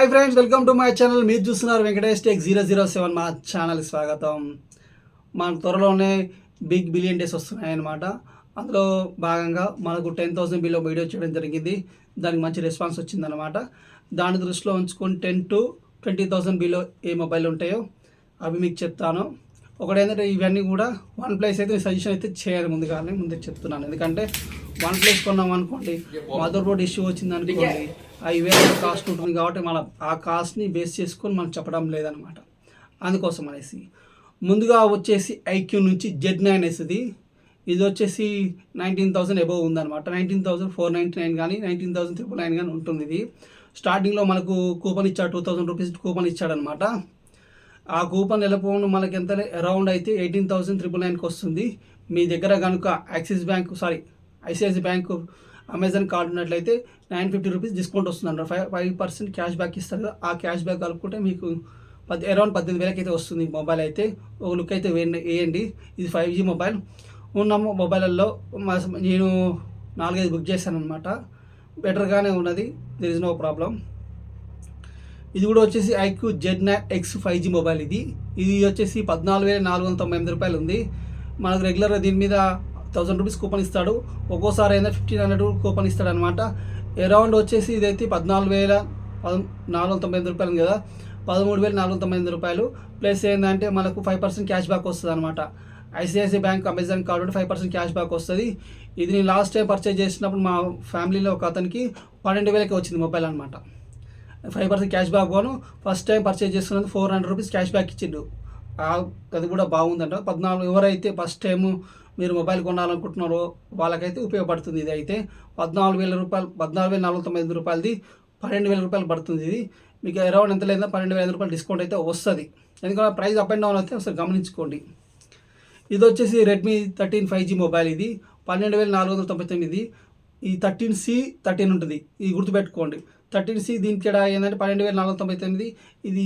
Hi friends, welcome to my channel. మీరు చూస్తున్నారు Venkatesh tech 007. మా ఛానల్ స్వాగతం. మన త్వరలోనే బిగ్ బిలియన్ డేస్ వస్తున్నాయన్నమాట. అందులో భాగంగా మనకు 10,000 బిలో వీడియో చేయడం జరిగింది. దానికి మంచి రెస్పాన్స్ వచ్చిందనమాట. దాని దృష్టిలో ఉంచుకొని 10 to 20,000 బిలో ఏ మొబైల్ ఉంటాయో అవి మీకు చెప్తాను. ఒకటేంటంటే ఇవన్నీ కూడా వన్ ప్లస్ అయితే సజెషన్ అయితే చేయాలి ముందే చెప్తున్నాను. ఎందుకంటే వన్ ప్లస్ కొన్నాం అనుకోండి, మదర్ బోర్డ్ ఇష్యూ వచ్చింది అనుకోండి, 5,000 కాస్ట్ ఉంటుంది. కాబట్టి మనం ఆ కాస్ట్ని బేస్ చేసుకొని మనం చెప్పడం లేదనమాట. అందుకోసం అనేసి ముందుగా వచ్చేసి ఐక్యూ నుంచి Z9S ఇది వచ్చేసి 19,000 అబోవ్ ఉందన్నమాట. 19,499 కానీ 19,999 కానీ ఉంటుంది. ఇది స్టార్టింగ్లో మనకు కూపన్ ఇచ్చాడు, 2,000 రూపీస్ కూపన్ ఇచ్చాడనమాట. ఆ కూపన్ వెళ్ళిపోవడం మనకి ఎంత అరౌండ్ అయితే 18,999కి వస్తుంది. మీ దగ్గర కనుక ఐసిఐసి బ్యాంకు అమెజాన్ కార్డు ఉన్నట్లయితే 950 రూపీస్ డిస్కౌంట్ వస్తుంది. 5% క్యాష్ బ్యాక్ ఇస్తారు కదా, ఆ క్యాష్ బ్యాక్ కలుపుకుంటే మీకు అరౌండ్ 18,000 అయితే వస్తుంది. మొబైల్ అయితే ఒక లుక్ అయితే వేయండి. ఇది 5G మొబైల్. ఉన్న మొబైల్లో నేను 4-5 బుక్ చేశాను అనమాట. బెటర్గానే ఉన్నది, దెర్ ఇస్ నో ప్రాబ్లం. ఇది కూడా వచ్చేసి ఐక్యూ Z9X 5G మొబైల్. ఇది వచ్చేసి 14,498 రూపాయలు ఉంది. మనకు రెగ్యులర్గా దీని మీద 1,000 రూపీస్ కూపన్ ఇస్తాడు. ఒక్కోసారి అయినా 1,500 కూపన్ ఇస్తాడు అనమాట. అరౌండ్ వచ్చేసి ఇదైతే 14,498 రూపాయలు కదా, 13,498 రూపాయలు. ప్లస్ ఏంటంటే మనకు 5% క్యాష్ బ్యాక్ వస్తుంది అనమాట. ఐసిఐసిఐ బ్యాంక్ అమెజాన్ కార్డు ఉంటే 5% క్యాష్ బ్యాక్ వస్తుంది. ఇది నేను లాస్ట్ టైం పర్చేజ్ చేసినప్పుడు మా ఫ్యామిలీలో ఒక అతనికి 12,000కి వచ్చింది మొబైల్ అనమాట. 5% క్యాష్ బ్యాక్ పోను. ఫస్ట్ టైం పర్చేజ్ చేస్తున్నది 400 రూపీస్ క్యాష్ బ్యాక్ ఇచ్చిండు. అది కూడా బాగుందంట. 14 ఎవరైతే ఫస్ట్ టైము మీరు మొబైల్ కొనాలనుకుంటున్నారో వాళ్ళకైతే ఉపయోగపడుతుంది. ఇది అయితే 14,000 రూపాయలు, 14,499 రూపాయలది 12,000 రూపాయలు పడుతుంది. ఇది మీకు అరౌండ్ ఎంత లేదా 12,000 రూపాయలు డిస్కౌంట్ అయితే వస్తుంది. ఎందుకంటే ప్రైస్ అప్ అండ్ డౌన్ అయితే ఒకసారి గమనించుకోండి. ఇది వచ్చేసి రెడ్మీ 13 5G మొబైల్. ఇది 12,499. ఈ 13C 13 ఉంటుంది, ఇది గుర్తుపెట్టుకోండి. 13C దీనికి ఏంటంటే 12,499. ఇది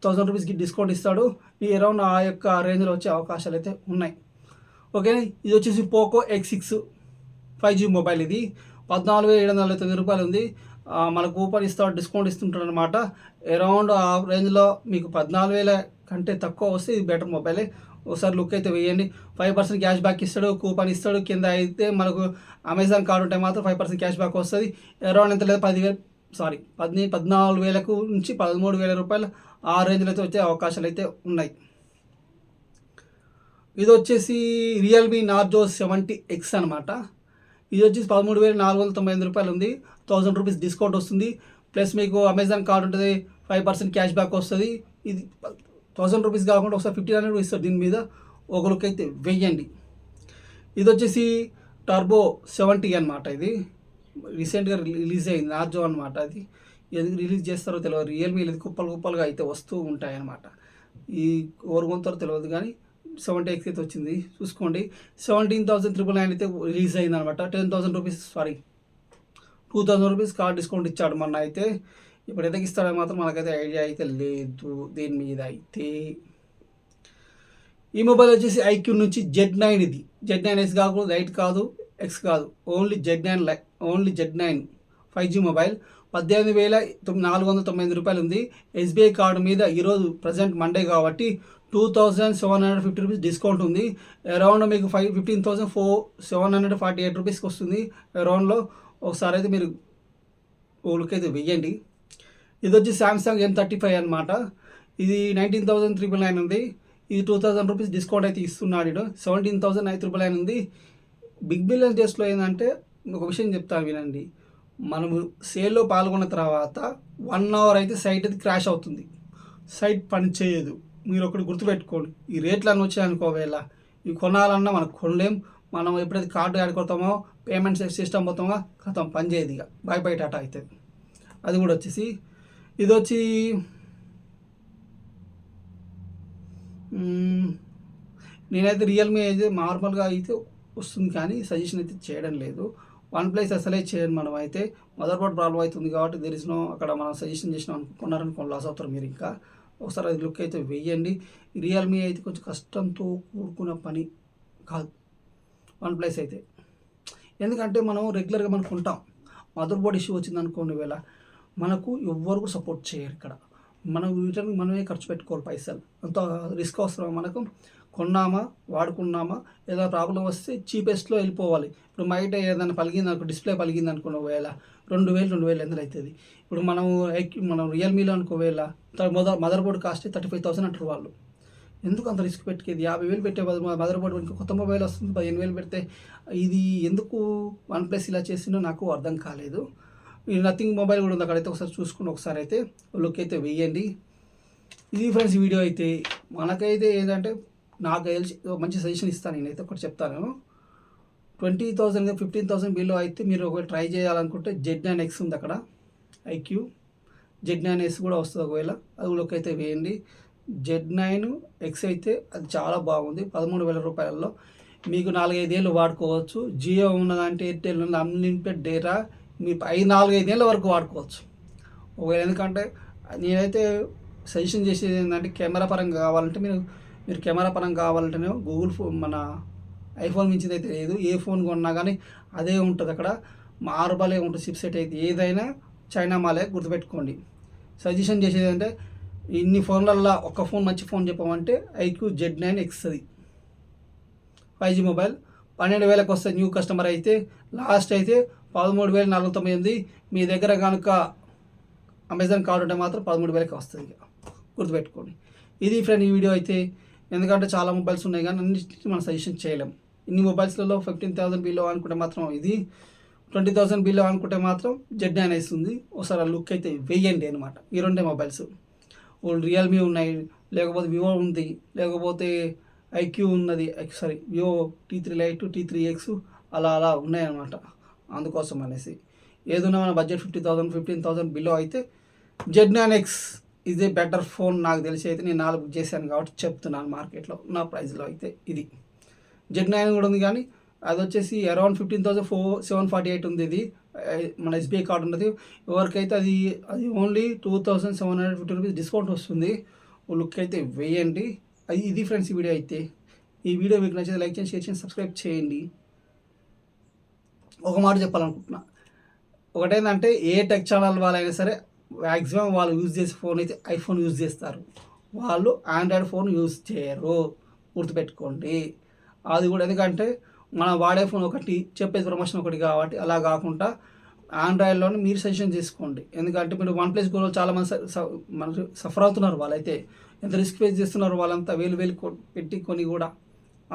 1,000 రూపీస్కి డిస్కౌంట్ ఇస్తాడు. ఈ అరౌండ్ ఆ యొక్క రేంజ్లో వచ్చే అవకాశాలు అయితే ఉన్నాయి. ఓకేనా. ఇది వచ్చేసి పోకో X6 5G మొబైల్. ఇది 14,799 రూపాయలు ఉంది. మన కూపన్ ఇస్తాడు, డిస్కౌంట్ ఇస్తుంటాడు అనమాట. అరౌండ్ ఆ రేంజ్లో మీకు 14,000 కంటే తక్కువ వస్తే ఇది బెటర్ మొబైలే. ఒకసారి లుక్ అయితే వేయండి. 5% క్యాష్ బ్యాక్ ఇస్తాడు, కూపన్ ఇస్తాడు. కింద అయితే మనకు అమెజాన్ కార్డు ఉంటే మాత్రం 5% క్యాష్ బ్యాక్ వస్తుంది. అరౌండ్ ఎంత లేదు 14,000 నుంచి 13,000 రూపాయలు ఆ రేంజ్లో అయితే వచ్చే అవకాశాలు అయితే ఉన్నాయి. ఇది వచ్చేసి రియల్మీ నార్జో 70X అనమాట. ఇది వచ్చేసి 13,498 రూపాయలు ఉంది. 1,000 రూపీస్ డిస్కౌంట్ వస్తుంది. ప్లస్ మీకు అమెజాన్ కార్డు ఉంటుంది, 5% క్యాష్ బ్యాక్ వస్తుంది. ఇది 1,000 రూపీస్ కాకుండా ఒకసారి 1,500 ఇస్తారు. దీని మీద ఒక లుక్ అయితే వెయ్యండి. ఇది వచ్చేసి టర్బో 70 అనమాట. ఇది రీసెంట్గా రిలీజ్ అయింది, నార్జో అనమాట. అది ఎందుకు రిలీజ్ చేస్తారో తెలియదు. రియల్మీ ఇది కుప్పలుగా అయితే వస్తూ ఉంటాయన్నమాట. ఈ ఎవరు కొంటారో తెలియదు కానీ 70X అయితే వచ్చింది, చూసుకోండి. 17,999 అయితే రిలీజ్ అయింది అనమాట. 2,000 రూపీస్ కార్డ్ డిస్కౌంట్ ఇచ్చాడు మొన్న. అయితే ఇప్పుడు ఎదకి ఇస్తాడో మాత్రం మనకైతే ఐడియా అయితే లేదు దీని మీద అయితే. ఈ మొబైల్ వచ్చేసి ఐక్యూ నుంచి Z9. ఇది Z9S కాదు, లైట్ కాదు, X కాదు, ఓన్లీ Z9 5G మొబైల్. 18,499 రూపాయలు ఉంది. SBI కార్డు మీద ఈరోజు ప్రజెంట్ మండే కాబట్టి 2,750 రూపీస్ డిస్కౌంట్ ఉంది. అరౌండ్ మీకు 15,748 రూపీస్కి వస్తుంది అరౌండ్లో. ఒకసారి అయితే మీరు లుక్ అయితే వెయ్యండి. ఇది వచ్చి సామ్సంగ్ M35 అనమాట. ఇది 19,399 ఉంది. ఇది 2,000 రూపీస్ డిస్కౌంట్ అయితే ఇస్తున్నాడు. 17,999 ఉంది. బిగ్ బిలియన్ డేస్లో ఏంటంటే ఒక విషయం చెప్తాను వినండి. మనము సేల్లో పాల్గొన్న తర్వాత 1 అవర్ అయితే సైట్ అయితే క్రాష్ అవుతుంది, సైట్ పని చేయదు. మీరు ఒకటి గుర్తుపెట్టుకోండి. ఈ రేట్లు అన్నీ వచ్చాయనుకోవేళ ఇవి కొనాలన్నా మనకు కొనలేం. మనం ఎప్పుడైతే కార్డు యాడ్ కొడతామో, పేమెంట్ సిస్టమ్ పోతామో కథం పని చేయదు, ఇక బై టాటా అవుతుంది. అది కూడా వచ్చేసి ఇది వచ్చి నేనైతే రియల్మీ అయితే నార్మల్గా అయితే వస్తుంది కానీ సజెషన్ అయితే చేయడం లేదు. వన్ ప్లస్ అసలే చేయను మనం. అయితే మదర్ బోర్డ్ ప్రాబ్లం అవుతుంది కాబట్టి దెర్ ఇస్ నో, అక్కడ మనం సజెషన్ చేసినాం అనుకున్నారని కొన్ని లాస్ అవుతారు మీరు. ఇంకా ఒకసారి అది లుక్ అయితే వెయ్యండి. రియల్మీ అయితే కొంచెం కష్టంతో కూడుకున్న పని కాదు వన్ ప్లస్ అయితే. ఎందుకంటే మనం రెగ్యులర్గా మనం కొంటాం. మదర్ బోర్డ్ ఇష్యూ వచ్చింది అనుకోండి, వేళ మనకు ఎవ్వరు కూడా సపోర్ట్ చేయరు ఇక్కడ. మనం రిటర్న్ మనమే ఖర్చు పెట్టుకోవాలి పైసలు. అంత రిస్క్ అవసరమా మనకు? కొన్నామా, వాడుకున్నామా, ఏదైనా ప్రాబ్లం వస్తే చీపెస్ట్‌లో వెళ్ళిపోవాలి. ఇప్పుడు బయట ఏదైనా పలిగిందనుకో, డిస్‌ప్లే పలిగిందనుకో ఒకవేళ 2000, 2500 అయితది. ఇప్పుడు మనం రియల్‌మీలో అనుకోవేళ మదర్ బోర్డ్ కాస్ట్ 35,000 అంటారు వాళ్ళు. ఎందుకు అంత రిస్క్ పెట్టేది? 50,000 పెట్టే బదులు మదర్ బోర్డ్ ఇంకో కొత్త మొబైల్ వస్తుంది 15,000 పెడితే, ఇది ఎందుకు వన్ ప్లస్ ఇలా చేసిందో నాకు అర్థం కాలేదు. ఈ నథింగ్ మొబైల్ కూడా ఉంది అక్కడైతే, ఒకసారి చూసుకుని ఒకసారి అయితే లుక్ అయితే వేయండి. ఇది ఫ్రెండ్స్ వీడియో అయితే. మనకైతే ఏంటంటే నాకు తెలిసి మంచి సజెషన్ ఇస్తాను, నేనైతే ఒకటి చెప్తాను. 20,000 15,000 బిలో అయితే మీరు ఒకవేళ ట్రై చేయాలనుకుంటే Z9X ఉంది అక్కడ, ఐక్యూ Z9S కూడా వస్తుంది ఒకవేళ, అది కూడా అయితే వేయండి. Z9X అయితే అది చాలా బాగుంది. 13,000 రూపాయలలో మీకు 4-5 ఏళ్ళు వాడుకోవచ్చు. జియో ఉన్నదంటే ఎయిర్టెల్ ఉన్న అన్లిమిటెడ్ డేటా మీ 4-5 ఏళ్ళ వరకు వాడుకోవచ్చు ఒకవేళ. ఎందుకంటే నేనైతే సజెషన్ చేసేది ఏంటంటే కెమెరా పరంగా కావాలంటే మీరు కెమెరా పరంగా కావాలంటేనే గూగుల్ ఫోన్, మన ఐఫోన్ మించింది అయితే లేదు. ఏ ఫోన్ కొన్నా కానీ అదే ఉంటుంది అక్కడ, మార్బలే ఉంటుంది చిప్ సెట్ అయితే. ఏదైనా చైనా మాలే, గుర్తుపెట్టుకోండి. సజెషన్ చేసేది అంటే ఇన్ని ఫోన్లల్లో ఒక ఫోన్ మంచి ఫోన్ చెప్పమంటే ఐక్యూ Z9X అది 5G మొబైల్. 12,000కి వస్తే న్యూ కస్టమర్ అయితే, లాస్ట్ అయితే 13,499. మీ దగ్గర కనుక అమెజాన్ కార్డు ఉంటే మాత్రం 13,000కి వస్తుంది, గుర్తుపెట్టుకోండి. ఇది ఫ్రెండ్ ఈ వీడియో అయితే. ఎందుకంటే చాలా మొబైల్స్ ఉన్నాయి కానీ అన్నిటికీ మనం సజెషన్ చేయలేం. ఇన్ని మొబైల్స్లలో 15,000 బిలో అనుకుంటే మాత్రం ఇది, 20,000 బిలో అనుకుంటే మాత్రం Z9S ఉంది. ఒకసారి లుక్ అయితే వేయండి అనమాట. ఈ రెండే మొబైల్స్. రియల్మీ ఉన్నాయి, లేకపోతే వివో ఉంది, లేకపోతే ఐక్యూ ఉన్నది, వివో T3 Lite, T3X అలా ఉన్నాయన్నమాట. అందుకోసం అనేసి ఏదైనా మన బడ్జెట్ 15,000 బిలో అయితే Z9X ఇదే బెటర్ ఫోన్ నాకు తెలిసి అయితే. నేను 4 బుక్ చేశాను కాబట్టి చెప్తున్నాను, మార్కెట్లో నా ప్రైస్లో అయితే ఇది. Z9 కూడా ఉంది కానీ అది వచ్చేసి అరౌండ్ 15,748 ఉంది. ఇది మన SBI కార్డు ఉన్నది. ఎవరికైతే అది ఓన్లీ 2,750 రూపీస్ డిస్కౌంట్ వస్తుంది. లుక్ అయితే వేయండి. ఇది ఫ్రెండ్స్ ఈ వీడియో అయితే. ఈ వీడియో మీకు నచ్చితే లైక్ చేయండి, షేర్ చేయండి, సబ్స్క్రైబ్ చేయండి. ఒక మాట చెప్పాలనుకుంటున్నా, ఒకటేంటంటే ఏ టెక్ ఛానల్ వాళ్ళైనా సరే మ్యాక్సిమం వాళ్ళు యూజ్ చేసే ఫోన్ అయితే ఐఫోన్ యూజ్ చేస్తారు, వాళ్ళు ఆండ్రాయిడ్ ఫోన్ యూజ్ చేయరు, గుర్తుపెట్టుకోండి. అది కూడా ఎందుకంటే మనం వాడే ఫోన్ ఒకటి, చెప్పేది ప్రమోషన్ ఒకటి కాబట్టి అలా కాకుండా ఆండ్రాయిడ్లోనే మీరు సజెషన్ చేసుకోండి. ఎందుకంటే మీరు వన్ ప్లస్ గోలో చాలామంది మనకు సఫర్ అవుతున్నారు. వాళ్ళైతే ఎంత రిస్క్ ఫేస్ చేస్తున్నారు, వాళ్ళంతా వేలు పెట్టి కొని కూడా.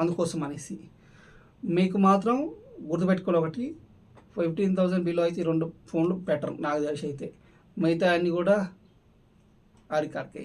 అందుకోసం అనేసి మీకు మాత్రం గుర్తుపెట్టుకోవాలి, ఒకటి 15,000 బిలో అయితే 2 ఫోన్లు బెటర్ నాకు తెలిసి అయితే. మిగతా అన్నీ కూడా ఆరికార్కే.